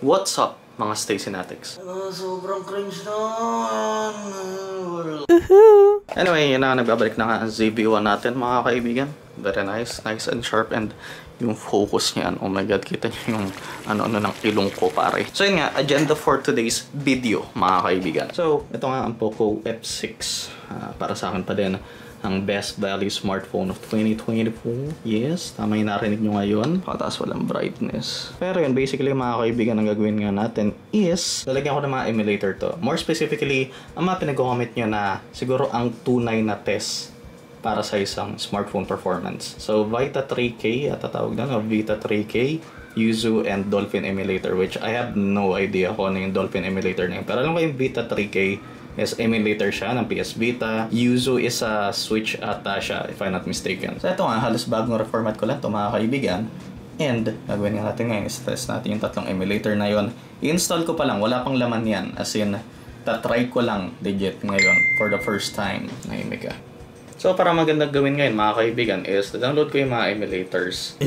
What's up, mga Stacy-natics? Sobrang cringe na. Anyway, yun na, nagbabalik na nga ang ZB1 natin, mga kaibigan. Very nice, nice and sharp, and yung focus niyan, oh my god, kita niyo yung ano-ano ng ilong ko, pare. So yun nga, agenda for today's video, mga kaibigan. So, ito nga ang Poco F6. Para sa akin pa din, ang best value smartphone of 2024. Yes, tama yung narinig nyo ngayon. Pakataas walang brightness. Pero yun, basically mga kaibigan, ang gagawin nga natin is lalagyan ko ng mga emulator to. More specifically, ang mga pinag-comment nyo na siguro ang tunay na test para sa isang smartphone performance. So, Vita 3K, tatawag na, Vita 3K, Yuzu, and Dolphin emulator, which I have no idea kung ano yung Dolphin emulator na yun. Pero alam ko yung Vita 3K is emulator siya ng PS Vita. Yuzu is a Switch ata siya, if I'm not mistaken. So ito nga, halos bagong reformat ko lang ito mga kaibigan. And gagawin nga natin ngayon is test natin yung tatlong emulator na yon. I-install ko pa lang, wala pang laman yan. As in, tatry ko lang legit ngayon for the first time. Nahimik ka. So para magandang gawin ngayon mga kaibigan is download ko yung mga emulators.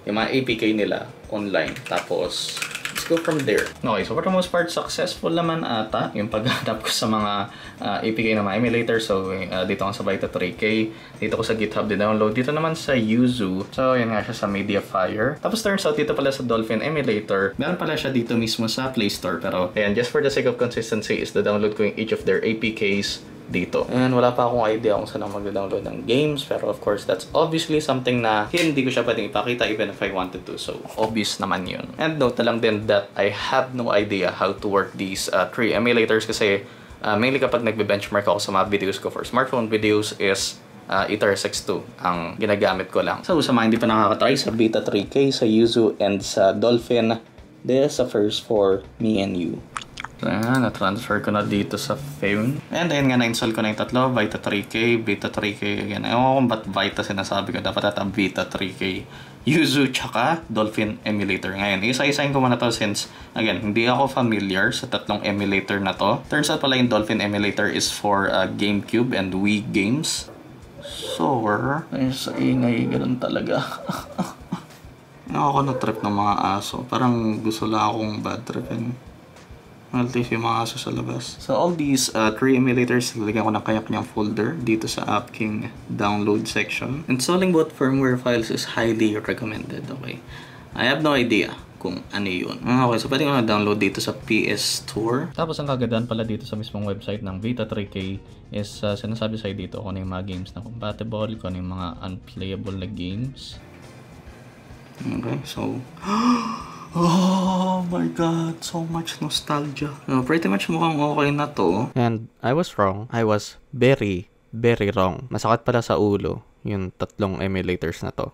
Yung mga APK nila online. Tapos let's go from there. Okay, so for the most part, successful naman ata yung paghanap ko sa mga APK na mga emulator. So, dito ako sa Vita 3K. Dito ko sa GitHub din-download. Dito naman sa Yuzu. So, yan nga siya sa Mediafire. Tapos turns out, dito pala sa Dolphin emulator. Meron pala siya dito mismo sa Play Store. Pero, ayan, just for the sake of consistency is download ko yung each of their APKs dito. And wala pa akong idea kung saan ako mag-download ng games. Pero of course, that's obviously something na hindi ko siya pwedeng ipakita even if I wanted to. So, obvious naman yun. And note na lang din that I have no idea how to work these three emulators kasi mainly kapag nagbe-benchmark ako sa mga videos ko for smartphone videos is Ethers X2 ang ginagamit ko lang. So, sa mga hindi pa nakakatry sa Vita 3K, sa Yuzu, and sa Dolphin, this is the first for me and you. So, na-transfer ko na dito sa phone. And ayun nga, na-install ko na yung tatlo. Vita 3K, Vita 3K again. Ewan ko kung ba't Vita sinasabi ko. Dapat ata Vita 3K. Yuzu, tsaka Dolphin emulator. Ngayon, isa-isahin ko muna to since, again, hindi ako familiar sa tatlong emulator na to. Turns out pala yung Dolphin emulator is for GameCube and Wii games. So, ay sa ingay, ganun talaga. Ako na-trip ng mga aso. Parang gusto lang akong bad tripin. At least yung mga aso sa labas. So all these three emulators, lalagyan ko ng kanya-kanyang folder dito sa AppKing download section. Installing both firmware files is highly recommended. Okay, I have no idea kung ano yun. Okay, so pwede ko na-download dito sa PS Store. Tapos ang kagandaan pala dito sa mismong website ng Vita 3K is sinasabi sa'yo dito kung ano yung mga games na compatible, kung ano yung mga unplayable na games. Okay, so oh my god, so much nostalgia. Pretty much mukhang okay na to. And I was wrong. I was very, very wrong. Masakit pala sa ulo yung tatlong emulators na to.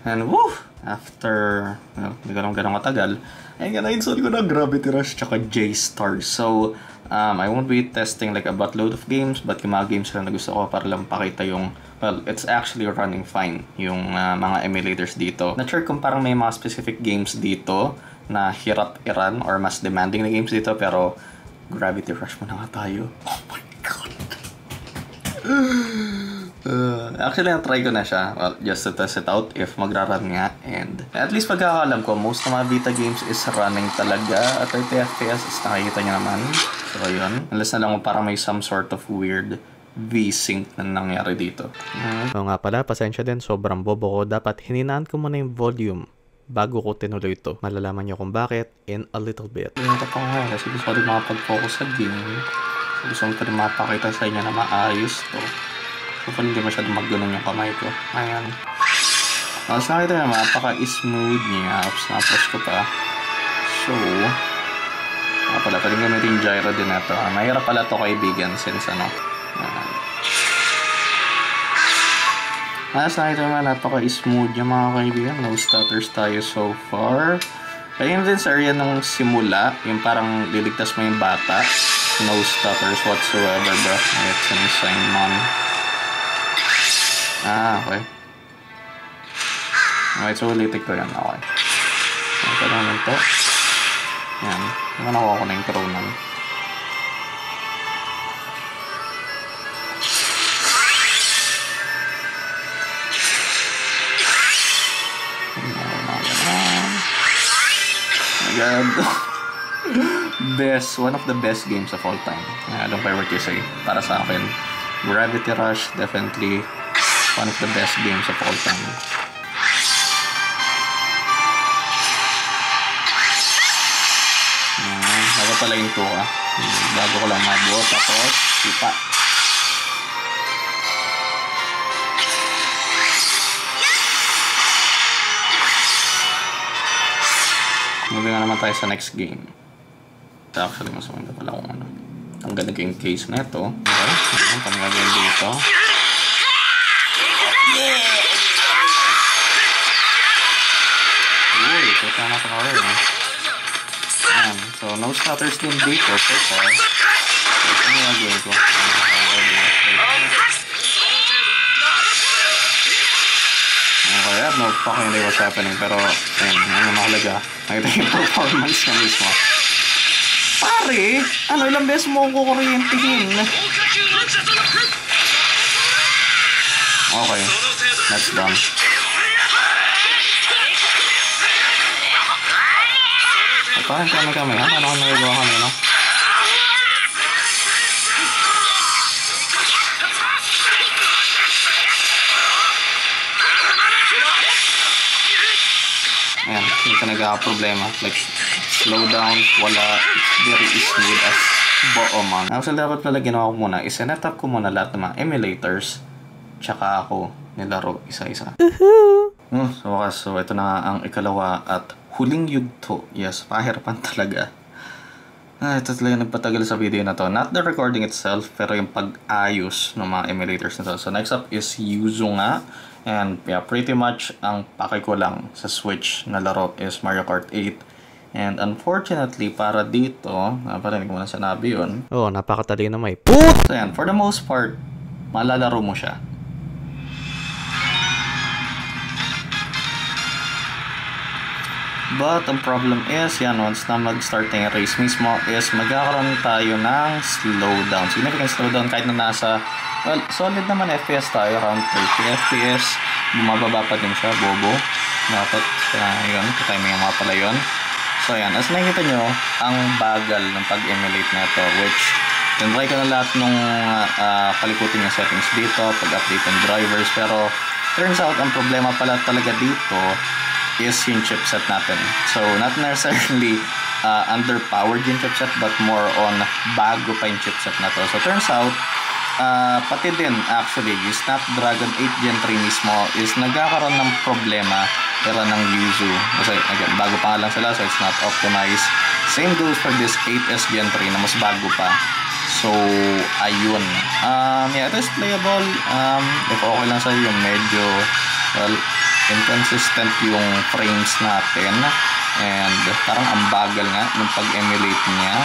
And woo! After, hindi ko naman ganun matagal, ay na-install ko na Gravity Rush tsaka J-Stars. So, I won't be testing like a buttload of games, but yung mga games na gusto ko para lang pakita yung, well, it's actually running fine yung mga emulators dito. Not sure kung parang may mga specific games dito na hirap i-run or mas demanding na games dito, pero Gravity Rush muna nga tayo. Oh my god! Actually, na-try ko na siya. Well, just to test it out if magra-run nga. And at least pagkakalam ko, most ng mga Vita games is running talaga at 30 FPS is nakikita nyo naman. So, yun. Unless na lang parang may some sort of weird V-Sync na nangyari dito. Oo nga pala, pasensya din. Sobrang bobo ko. Dapat hininaan ko muna yung volume bago ko tinuloy ito. Malalaman nyo kung bakit in a little bit. Yung tapang nga, kasi gusto ko rin makapag-focus sa game. Gusto ko rin mapakita sa inyo na maayos to. So, hindi masyadong magganong yung kamay ko. Ayan. Tapos nakita na mapaka-smooth niya. Tapos ko pa. So, pala, pwedeng gamitin gyro din na ito. Mahirap pala ito kaibigan since ano. Tapos nakita naman napaka-smooth yung mga kaibigan. No stutters tayo so far. Kaya din sa area ng simula, yung parang liligtas mo yung bata. No stutters whatsoever, bro. It's insane, man. Okay. Okay, so ulitin ko yan. Okay. Ito naman ito. Yan. Nakuha ko na yung cronan. god. One of the best games of all time. I don't care what you say. Para sa akin, Gravity Rush, definitely one of the best games of all time. Bago pala yung tuka. Bago ko lang mabuo. Tapos, sipa. Moving na naman tayo sa next game. Actually, mas maganda pala kung ano. Ang ganda yung case na ito. Okay, ano kami gagawin dito? Uy, so tama pa ako rin. So, no stutters din dito so far. Wait, ano yung gagawin ko? Okay, I have no fucking idea what's happening. Pero, ayun, ano mahalaga. Nakita yung performance niya mismo. Pare! Ano, ilang beses mo akong kukuryentihin? Okay, that's done. Ay, parang kami ha? Paano ko nagagawa kanina? Ayan, hindi ka nagkakaproblema. Like, slowdowns, wala. It's very smooth as booman. Actually, dapat pala ginawa ko muna is set up ko muna lahat ng mga emulators tsaka ako nilaro isa-isa. So ito na ang ikalawa at huling yugto. Yes, pahirapan talaga. Ito talaga nagpatagal sa video na to. Not the recording itself, pero yung pag-ayos ng mga emulators na to. So next up is Yuzu nga. And yeah, pretty much ang pake ko lang sa Switch na laro is Mario Kart 8. And unfortunately, para dito, naparinig mo na sinabi yun. Oo, napakatalino may PUT! So yan, for the most part, malalaro mo siya. But ang problem is, yan, once na mag-start na yung race mismo, is magkakaroon tayo ng slowdown. Significant slowdown kahit na nasa, well, solid naman FPS tayo, around 30 FPS. Bumababa pa din siya, bobo. Dapat, yun, katiming yung mga pala yun. So yan, as nakikita nyo, ang bagal ng pag-emulate na ito, which, tinry ko na lahat nung palikutin yung settings dito, pag-update ng drivers, pero turns out, ang problema pala talaga dito is yung chipset natin. So, not necessarily underpowered yung chipset, but more on bago pa yung chipset na to. So, turns out, pati din, actually, yung Snapdragon 8 Gen 3 mismo is nagkakaroon ng problema era ng Yuzu. Kasi, again, bago pa nga lang sila, so it's not optimized. Same goes for this 8S Gen 3 na mas bago pa. So, ayun. Yeah, it is playable. If okay lang sa'yo yung medyo, well, inconsistent yung frames natin. And parang ang bagal nga ng pag-emulate niya.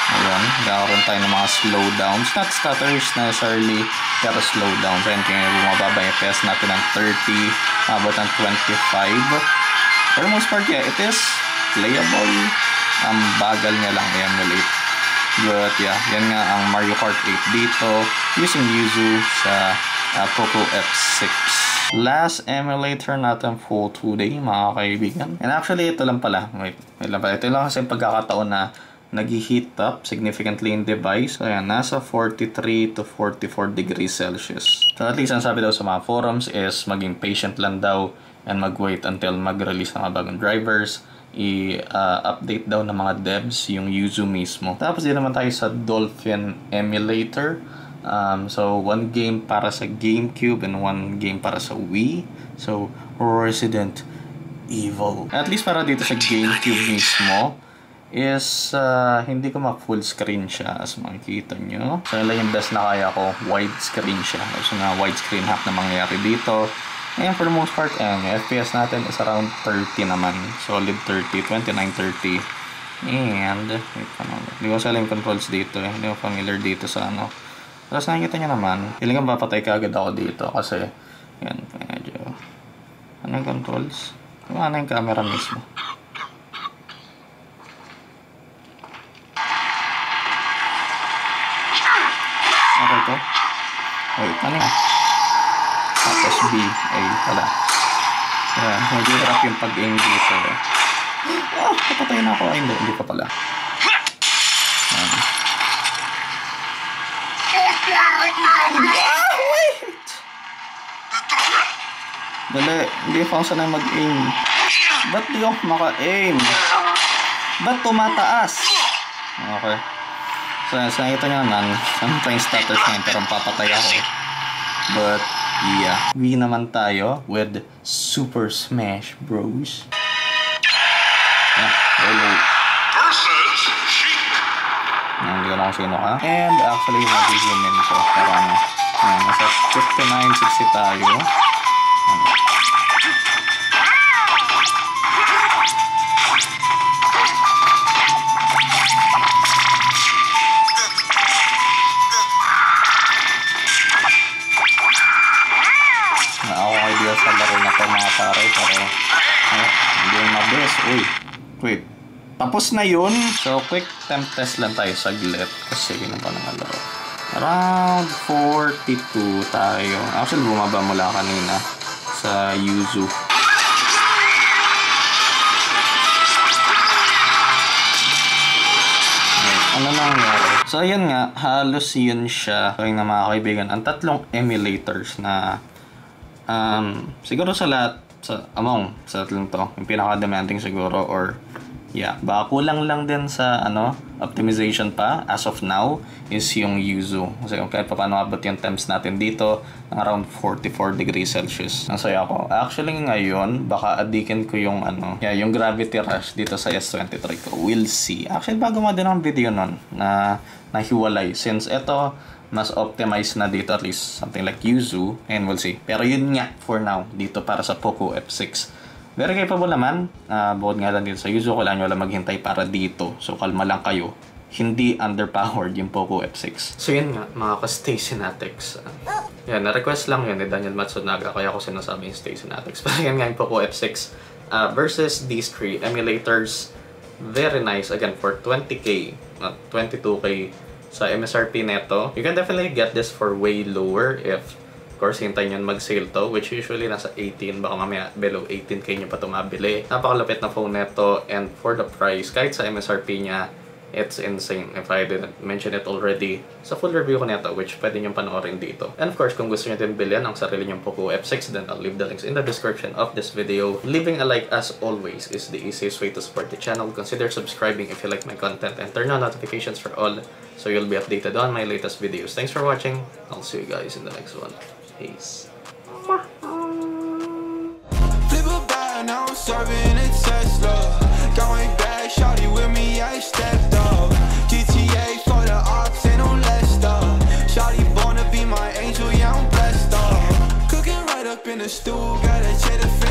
Ayun, nagkakaroon tayo ng mga slowdowns. Not stutters necessarily, pero slowdowns. Ayun, kaya bumababa yung FPS natin ng 30, abot ng 25. For the most part, yeah, it is playable. Ang bagal niya lang i-emulate. But yeah, yan nga ang Mario Kart 8 dito using Yuzu sa Poco F6. Last emulator natin for today, mga kaibigan. And actually, ito lang pala. Ito lang kasi pagkakataon na nag-heat up significantly in device. So, ayan, nasa 43 to 44 degrees Celsius. So, at least ang sabi daw sa mga forums is maging patient lang daw and mag-wait until mag-release ng mga bagong drivers. I-update daw ng mga devs yung Yuzu mismo. Tapos, din naman tayo sa Dolphin Emulator. So, one game para sa GameCube and one game para sa Wii. So, Resident Evil. At least para dito sa GameCube mismo is hindi ko ma-full screen siya as makikita nyo. So, lang yung best na kaya ko, widescreen siya. So, na widescreen hack na mangyayari dito. And for the most part, yung FPS natin is around 30 naman. Solid 30, 29-30. And, wait pa naman. Hindi ko sala yung controls dito. Hindi ko familiar dito sa ano. Tapos nakikita nyo naman, feeling ko papatay ka agad ako dito kasi, yan, medyo, ano yung controls? Ano yung camera mismo? Okay to? Wait, ano yun? Tapos B, A pala. Yan, medyo hirap yung pag-aim dito. Papatayin ako. Ay, hindi pa pala. Wait! Dali, hindi ako sanay mag-aim. Ba't di ako maka-aim? Ba't tumataas? Okay. So, nakita nyo naman, sometimes stutters na yun, pero papatay ako. But, yeah. We naman tayo with Super Smash Bros. Hello. Hindi ko na kung sino ka. And actually, mag-zoom ko. Pero ano, nasa 59.60 tayo. Sa laro na to mga pare, pero hindi yung mabilis. Uy, wait, tapos na yun. So quick temp test lang tayo saglit kasi yun pa ng laro. Around 42 tayo. Actually bumaba mula kanina sa Yuzu. Ano nangyari? So ayun nga, halos yun siya. So yun nga mga kaibigan, ang tatlong emulators na siguro sa lahat, sa tatlong to, yung pinaka-demanding siguro, or yeah, baka kulang lang din sa optimization pa as of now is yung Yuzu. Kasi kahit pa paano abot yung temps natin dito ng around 44 degrees Celsius. Ang saya ko. Actually ngayon, baka adikin ko yung yung Gravity Rush dito sa S23 ko. We'll see. Actually bago mo din ang video nun na nahiwalay, since ito mas optimized na dito, at least something like Yuzu, and we'll see. Pero yun nga for now dito para sa Poco F6. Very capable naman. Bukod nga lang dito sa Yuzu, kailangan nyo lang maghintay para dito. So kalma lang kayo. Hindi underpowered yung Poco F6. So yun nga, mga ka-Stay Synatics. Yan, na-request lang yun ni Daniel Matsunaga, kaya ako sinasabi yung Stay Synatics. Pero yan nga yung Poco F6 versus these three emulators. Very nice. Again, for 20k, 22k sa MSRP neto. You can definitely get this for way lower if, of course, hintayin nyo mag-sale to, which usually nasa 18, baka mamaya below 18k nyo pa ito mabili. Napakalupit na phone neto, and for the price, kahit sa MSRP niya, it's insane. If I didn't mention it already, sa full review ko neto, which pwede nyo panoorin dito. And of course, kung gusto nyo din bilhin ang sarili nyong Poco F6, then I'll leave the links in the description of this video. Leaving a like, as always, is the easiest way to support the channel. Consider subscribing if you like my content, and turn on notifications for all, so you'll be updated on my latest videos. Thanks for watching. I'll see you guys in the next one. Peace. Flip a bag, now I'm serving a Tesla. Going back, shawty with me, I stepped up. GTA for the ops and on Leicester. Shawty born to be my angel, yeah, I'm blessed up. Cooking right up in the stew, got a cheddar.